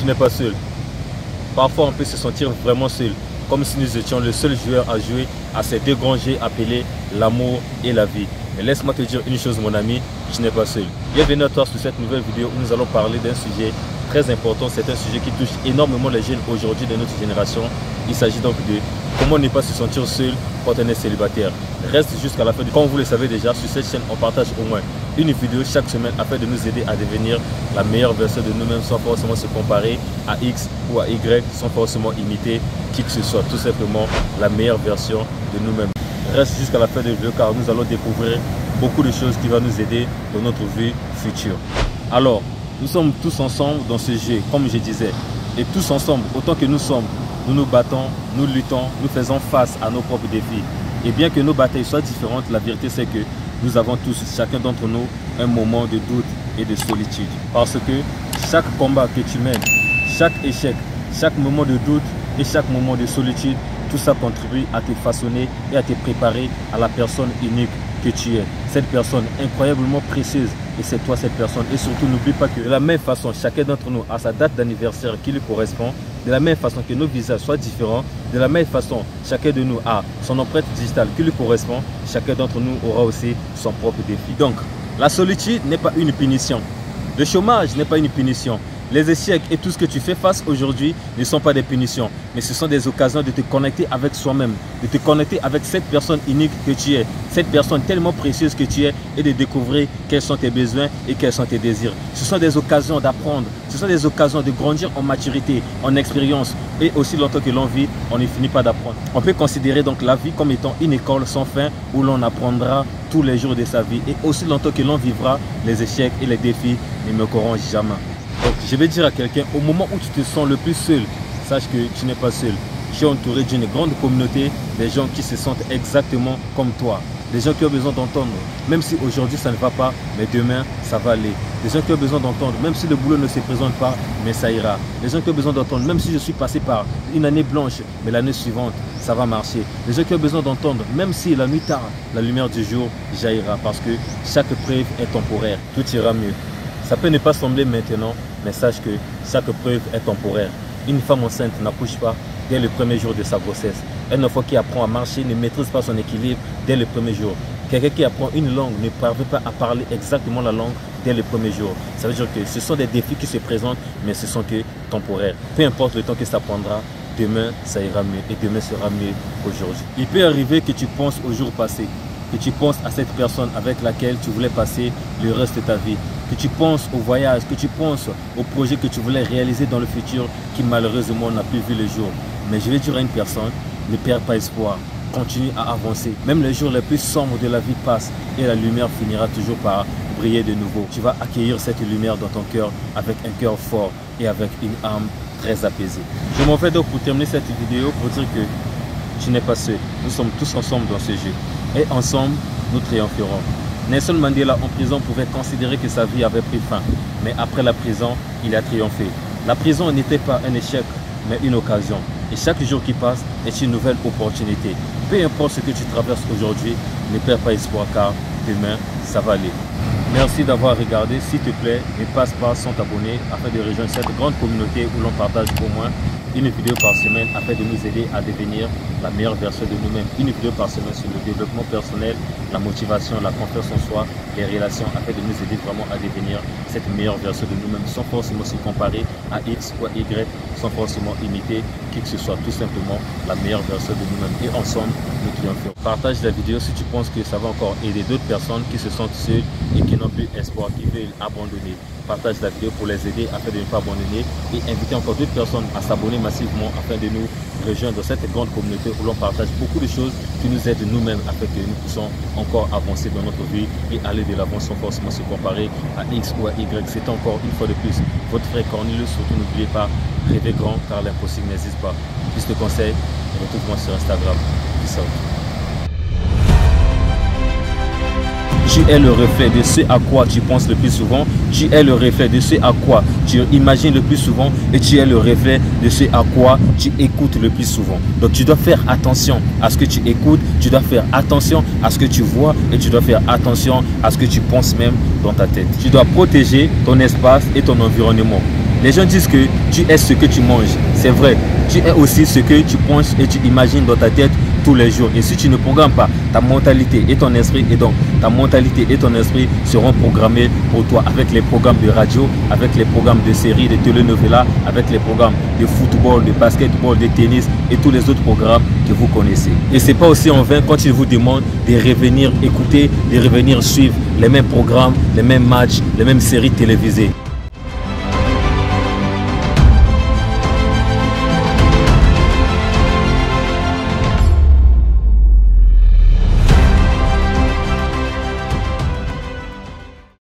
tu n'es pas seul. Parfois, on peut se sentir vraiment seul, comme si nous étions le seul joueur à jouer à ces deux grands jeux appelés l'amour et la vie. Mais laisse-moi te dire une chose, mon ami, tu n'es pas seul. Bienvenue à toi sur cette nouvelle vidéo où nous allons parler d'un sujet très important. C'est un sujet qui touche énormément les jeunes aujourd'hui de notre génération. Il s'agit donc de comment ne pas se sentir seul quand on est célibataire. Reste jusqu'à la fin. Comme vous le savez déjà, sur cette chaîne, on partage au moins une vidéo chaque semaine afin de nous aider à devenir la meilleure version de nous-mêmes sans forcément se comparer à X ou à Y, sans forcément imiter qui que ce soit. Tout simplement la meilleure version de nous-mêmes. Reste jusqu'à la fin de la vidéo car nous allons découvrir beaucoup de choses qui vont nous aider dans notre vie future. Alors, nous sommes tous ensemble dans ce jeu, comme je disais. Et tous ensemble, autant que nous sommes, nous nous battons, nous luttons, nous faisons face à nos propres défis. Et bien que nos batailles soient différentes, la vérité c'est que nous avons tous, chacun d'entre nous, un moment de doute et de solitude. Parce que chaque combat que tu mènes, chaque échec, chaque moment de doute et chaque moment de solitude, tout ça contribue à te façonner et à te préparer à la personne unique que tu es. Cette personne incroyablement précieuse, et c'est toi cette personne. Et surtout, n'oublie pas que de la même façon, chacun d'entre nous a sa date d'anniversaire qui lui correspond. De la même façon que nos visages soient différents, de la même façon, chacun de nous a son empreinte digitale qui lui correspond. Chacun d'entre nous aura aussi son propre défi. Donc, la solitude n'est pas une punition. Le chômage n'est pas une punition. Les échecs et tout ce que tu fais face aujourd'hui ne sont pas des punitions, mais ce sont des occasions de te connecter avec soi-même, de te connecter avec cette personne unique que tu es, cette personne tellement précieuse que tu es et de découvrir quels sont tes besoins et quels sont tes désirs. Ce sont des occasions d'apprendre, ce sont des occasions de grandir en maturité, en expérience et aussi longtemps que l'on vit, on ne finit pas d'apprendre. On peut considérer donc la vie comme étant une école sans fin où l'on apprendra tous les jours de sa vie et aussi longtemps que l'on vivra, les échecs et les défis ne manqueront jamais. Donc, je vais dire à quelqu'un, au moment où tu te sens le plus seul, sache que tu n'es pas seul. Tu es entouré d'une grande communauté, des gens qui se sentent exactement comme toi. Des gens qui ont besoin d'entendre, même si aujourd'hui ça ne va pas, mais demain ça va aller. Des gens qui ont besoin d'entendre, même si le boulot ne se présente pas, mais ça ira. Des gens qui ont besoin d'entendre, même si je suis passé par une année blanche, mais l'année suivante, ça va marcher. Des gens qui ont besoin d'entendre, même si la nuit tard, la lumière du jour jaillira, parce que chaque preuve est temporaire. Tout ira mieux. Ça peut ne pas sembler maintenant, mais sache que chaque preuve est temporaire. Une femme enceinte n'accouche pas dès le premier jour de sa grossesse. Un enfant qui apprend à marcher ne maîtrise pas son équilibre dès le premier jour. Quelqu'un qui apprend une langue ne parvient pas à parler exactement la langue dès le premier jour. Ça veut dire que ce sont des défis qui se présentent, mais ce sont que temporaires. Peu importe le temps que ça prendra, demain ça ira mieux et demain sera mieux qu'aujourd'hui. Il peut arriver que tu penses au jour passé, que tu penses à cette personne avec laquelle tu voulais passer le reste de ta vie, que tu penses au voyage, que tu penses au projet que tu voulais réaliser dans le futur qui malheureusement n'a plus vu le jour. Mais je vais dire à une personne, ne perds pas espoir, continue à avancer. Même les jours les plus sombres de la vie passent et la lumière finira toujours par briller de nouveau. Tu vas accueillir cette lumière dans ton cœur avec un cœur fort et avec une âme très apaisée. Je m'en vais donc pour terminer cette vidéo pour dire que tu n'es pas seul. Nous sommes tous ensemble dans ce jeu. Et ensemble, nous triompherons. Nelson Mandela en prison pouvait considérer que sa vie avait pris fin. Mais après la prison, il a triomphé. La prison n'était pas un échec, mais une occasion. Et chaque jour qui passe est une nouvelle opportunité. Peu importe ce que tu traverses aujourd'hui, ne perds pas espoir car demain, ça va aller. Merci d'avoir regardé. S'il te plaît, ne passe pas sans t'abonner afin de rejoindre cette grande communauté où l'on partage au moins une vidéo par semaine afin de nous aider à devenir la meilleure version de nous-mêmes. Une vidéo par semaine sur le développement personnel, la motivation, la confiance en soi, les relations afin de nous aider vraiment à devenir cette meilleure version de nous-mêmes sans forcément se comparer à X ou à Y, sans forcément imiter qui que ce soit, tout simplement la meilleure version de nous-mêmes. Et ensemble, nous triompherons. Partage la vidéo si tu penses que ça va encore aider d'autres personnes qui se sentent seules et qui n'ont plus espoir, qui veulent abandonner. Partage la vidéo pour les aider afin de ne pas abandonner et inviter encore d'autres personnes à s'abonner massivement afin de nous rejoindre dans cette grande communauté où l'on partage beaucoup de choses qui nous aident nous-mêmes afin que nous puissions encore avancer dans notre vie et aller de l'avant sans forcément se comparer à X ou à Y. C'est encore une fois de plus votre frère Cornelius. Surtout n'oubliez pas, rêvez grand car l'impossible n'existe pas. Plus de conseils, retrouve-moi sur Instagram. Peace out. Tu es le reflet de ce à quoi tu penses le plus souvent. Tu es le reflet de ce à quoi tu imagines le plus souvent. Et tu es le reflet de ce à quoi tu écoutes le plus souvent. Donc tu dois faire attention à ce que tu écoutes. Tu dois faire attention à ce que tu vois. Et tu dois faire attention à ce que tu penses même dans ta tête. Tu dois protéger ton espace et ton environnement. Les gens disent que tu es ce que tu manges. C'est vrai. Tu es aussi ce que tu penses et tu imagines dans ta tête tous les jours. Et si tu ne programmes pas ta mentalité et ton esprit, et donc ta mentalité et ton esprit seront programmés pour toi avec les programmes de radio, avec les programmes de séries, de telenovelas, avec les programmes de football, de basketball, de tennis et tous les autres programmes que vous connaissez. Et c'est pas aussi en vain quand ils vous demandent de revenir écouter, de revenir suivre les mêmes programmes, les mêmes matchs, les mêmes séries télévisées.